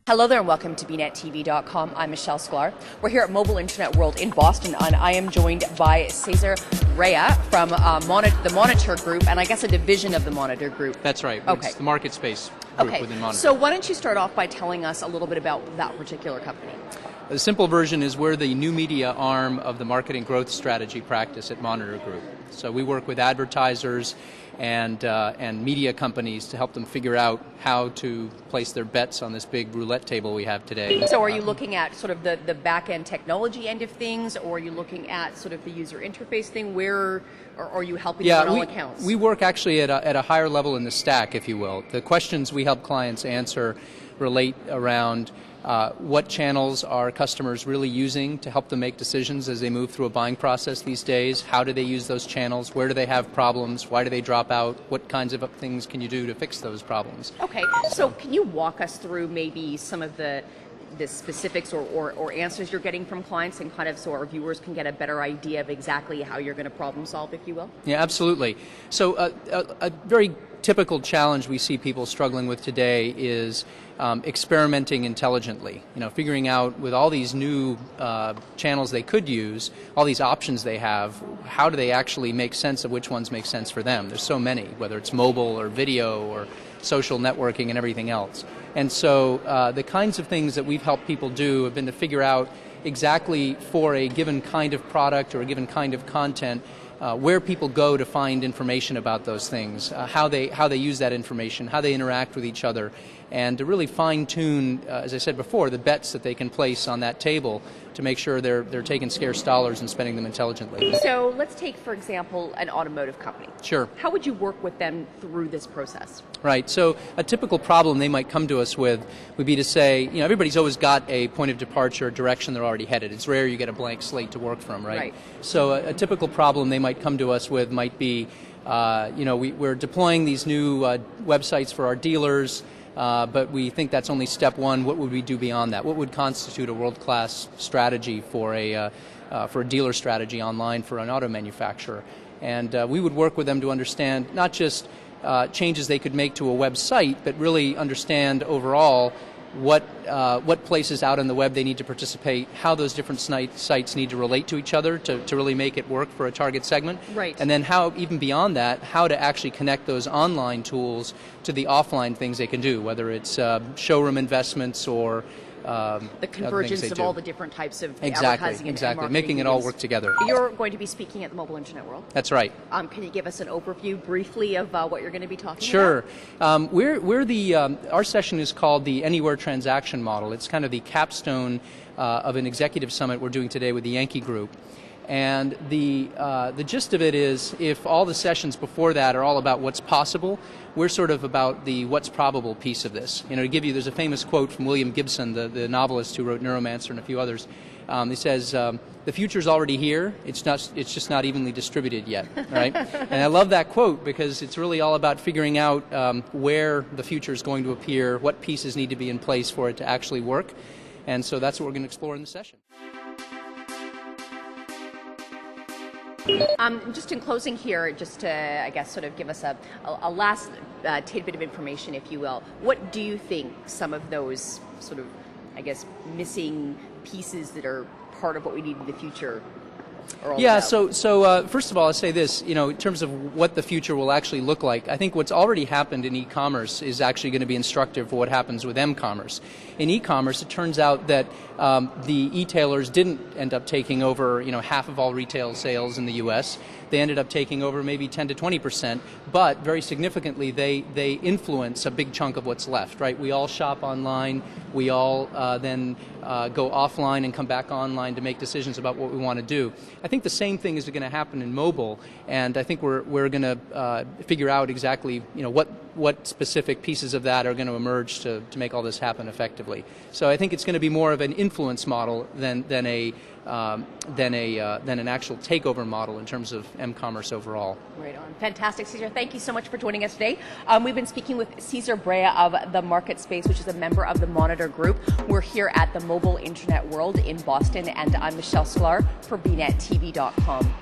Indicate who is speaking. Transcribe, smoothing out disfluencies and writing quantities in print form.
Speaker 1: Hello there and welcome to BNetTV.com. I'm Michelle Sklar. We're here at Mobile Internet World in Boston and I am joined by Cesar A from the Monitor Group, and I guess a division of the Monitor Group.
Speaker 2: That's right.
Speaker 1: Okay.
Speaker 2: It's the Marketspace group within Monitor.
Speaker 1: So why don't you start off by telling us a little bit about that particular company?
Speaker 2: The simple version is we're the new media arm of the marketing growth strategy practice at Monitor Group. So we work with advertisers and media companies to help them figure out how to place their bets on this big roulette table we have today.
Speaker 1: So are you looking at sort of the back-end technology end of things, or are you looking at sort of the user interface thing? Where or are you helping them on all accounts? We
Speaker 2: work actually at a higher level in the stack, if you will. The questions we help clients answer relate around what channels are customers really using to help them make decisions as they move through a buying process these days? How do they use those channels? Where do they have problems? Why do they drop out? What kinds of things can you do to fix those problems?
Speaker 1: Okay, so can you walk us through maybe some of the specifics or answers you're getting from clients, and kind of so our viewers can get a better idea of exactly how you're going to problem solve, if you will?
Speaker 2: Yeah, absolutely. So a very typical challenge we see people struggling with today is experimenting intelligently. You know, figuring out with all these new channels they could use, all these options they have, how do they actually make sense of which ones make sense for them? There's so many, whether it's mobile or video or social networking and everything else. And so the kinds of things that we've helped people do have been to figure out exactly for a given kind of product or a given kind of content where people go to find information about those things, how they use that information, how they interact with each other, and to really fine-tune, as I said before, the bets that they can place on that table to make sure they're taking scarce dollars and spending them intelligently.
Speaker 1: So let's take, for example, an automotive company.
Speaker 2: Sure.
Speaker 1: How would you work with them through this process?
Speaker 2: Right. So a typical problem they might come to us with would be to say, you know, everybody's always got a point of departure, direction they're already headed. It's rare you get a blank slate to work from, right?
Speaker 1: Right.
Speaker 2: So a typical problem they might come to us with might be, you know, we're deploying these new websites for our dealers, but we think that's only step one. What would we do beyond that? What would constitute a world-class strategy for a dealer strategy online for an auto manufacturer? And we would work with them to understand not just changes they could make to a website, but really understand overall what places out on the web they need to participate, how those different sites need to relate to each other to really make it work for a target segment.
Speaker 1: Right.
Speaker 2: And then how, even beyond that, how to actually connect those online tools to the offline things they can do, whether it's showroom investments or
Speaker 1: the convergence of all the different types of
Speaker 2: Exactly,
Speaker 1: advertising and marketing,
Speaker 2: making it all work together.
Speaker 1: You're going to be speaking at the Mobile Internet World.
Speaker 2: That's right.
Speaker 1: Can you give us an overview briefly of what you're going to be talking
Speaker 2: Sure.
Speaker 1: about?
Speaker 2: Our session is called the Anywhere Transaction Model. It's kind of the capstone of an executive summit we're doing today with the Yankee Group. And the gist of it is, if all the sessions before that are all about what's possible, we're sort of about the what's probable piece of this. You know, to give you, there's a famous quote from William Gibson, the novelist who wrote Neuromancer and a few others. He says, "The future's already here. It's just not evenly distributed yet." Right? And I love that quote because it's really all about figuring out where the future is going to appear, what pieces need to be in place for it to actually work, and so that's what we're going to explore in the session.
Speaker 1: Just in closing here, just to, I guess, sort of give us a last tidbit of information, if you will, what do you think some of those sort of, I guess, missing pieces that are part of what we need in the future are all about?
Speaker 2: So first of all, I'll say this, you know, in terms of what the future will actually look like, I think what's already happened in e-commerce is actually going to be instructive for what happens with m-commerce. In e-commerce, it turns out that the e-tailers didn't end up taking over, you know, half of all retail sales in the U.S. They ended up taking over maybe 10 to 20%, but very significantly, they influence a big chunk of what's left, right? We all shop online. We all then go offline and come back online to make decisions about what we want to do. I think the same thing is going to happen in mobile, and I think we're going to figure out exactly, you know, what specific pieces of that are going to emerge to make all this happen effectively. So I think it's going to be more of an influence model than an actual takeover model in terms of m-commerce overall.
Speaker 1: Right on. Fantastic, Cesar. Thank you so much for joining us today. We've been speaking with Cesar Brea of the Marketspace, which is a member of the Monitor Group. We're here at the Mobile Internet World in Boston, and I'm Michelle Sklar for BNetTV.com.